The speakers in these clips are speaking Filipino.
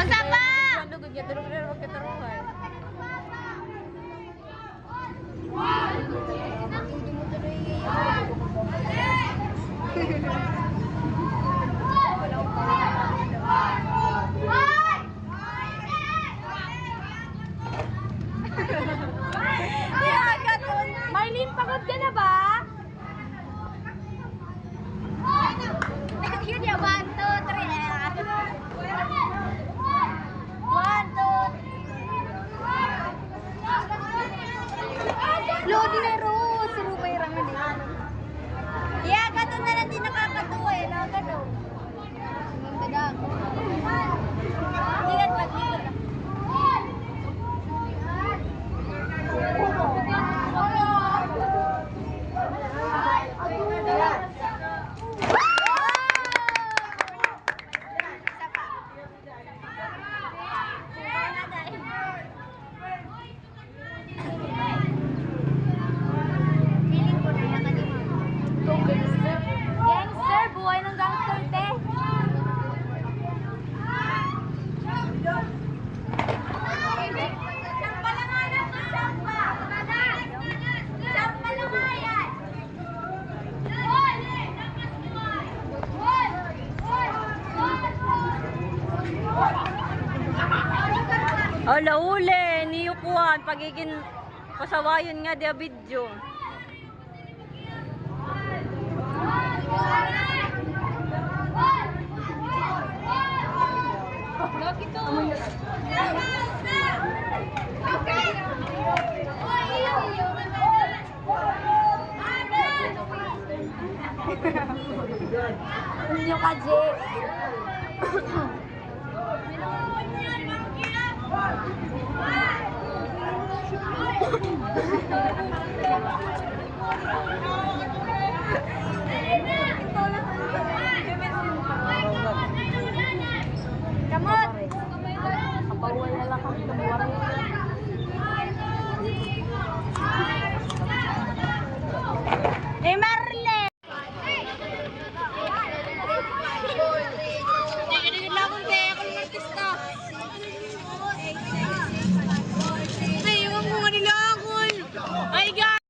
Basta pa! Lugod niya, tulog na naman kataruhan. Marlene, pagod ka na ba? Yun yan, 1, 2, 3. 1, 2, 3. Lodi na ro, suru pa yung rangan eh. Yeah, gato na lang din nakakatuwa eh, nakagato. Ang dadag. Tingnan pa, tingnan na. Gangster, buhay ng gangster, te. Oh, lauli, niyukuhan, pagiging pasawayon nga dia video. Unyo ka, Jay. Kamot! Kapawal na lang kami kamuwari. Eh, Marle! Tingin lang kung kaya ako ng artista. Ay, yung mga nila ako. Ay, guys!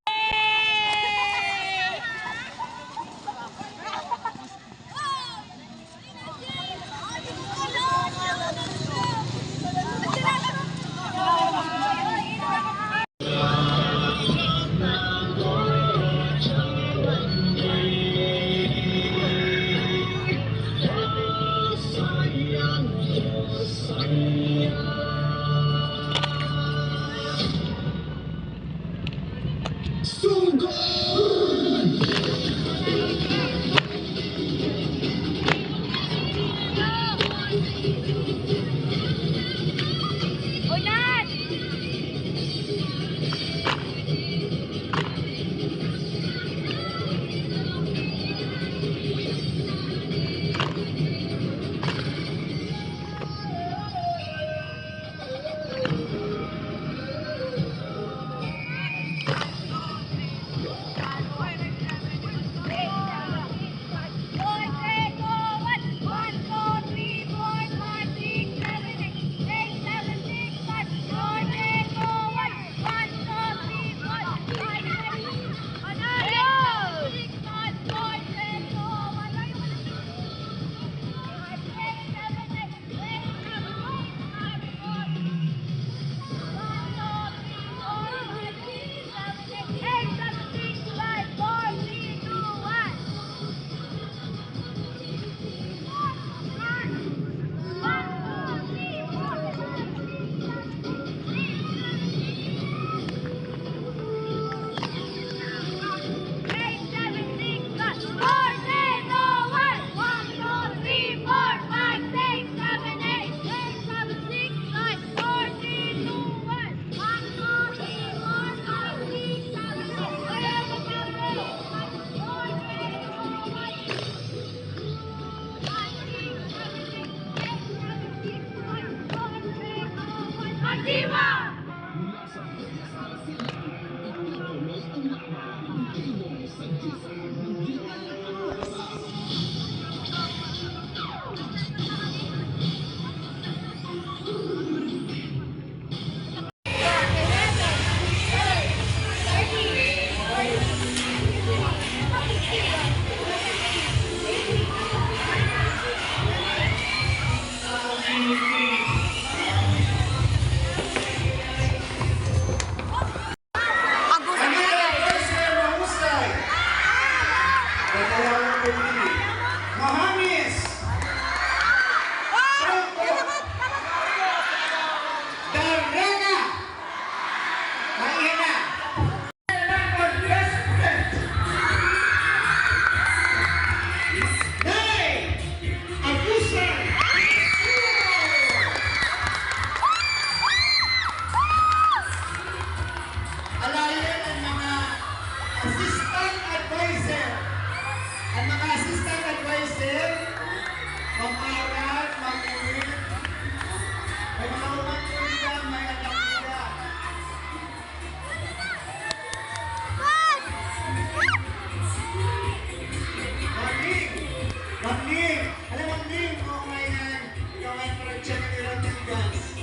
chance.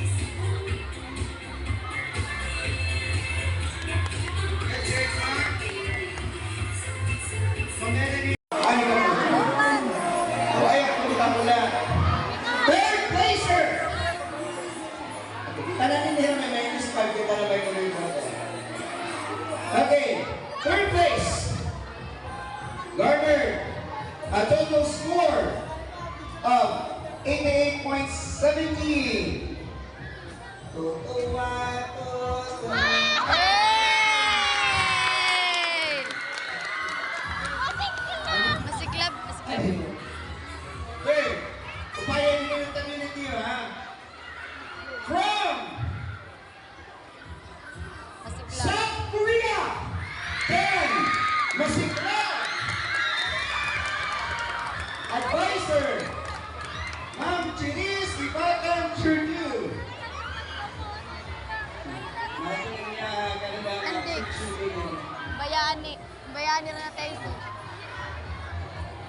Ano ka mo? Okay, punta mo na. Third placer! Tananin niya may minus 5 kita na may kulit mo. Okay, third place. Garner, a total score of 88.70. Tutuwa, tutuwa. Masiklab. Hey, upayan mo yung community, ha? From South Korea, 10, Masikla. Advisor, Ma'am Chiris Ibatan Churyu. Masin niya, ganda ang Andik. Churyu. Bayani na natin ito.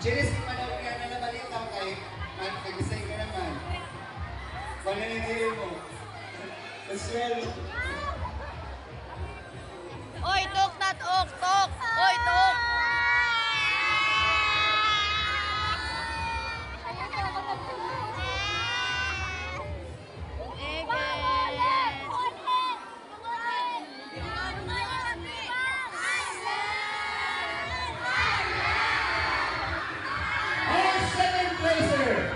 Chiris, ipanaw kaya na nabalita kay nag-isay ka naman. Pananigil mo. Aswelo. Oy, tok na tok, tok! Oy, tok! Our second placer.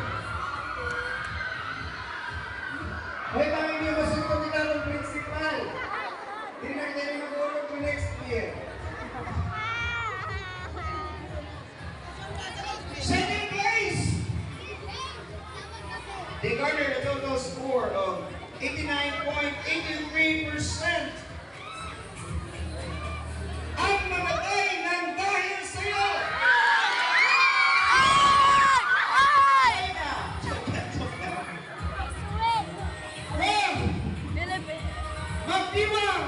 Hoy, kami hindi masunod ni Karong Principal. Hindi na kaya mag-uulog ko next year. Second place. They garnered a total score of 89.83%. Ang namatay ng dahil sa'yo! Magdiwang!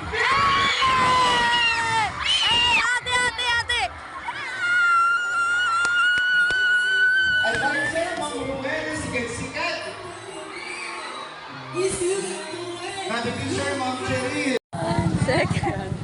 Advisor, Mang Rueles Sikat. Producer, Ma'am Cherry. Second.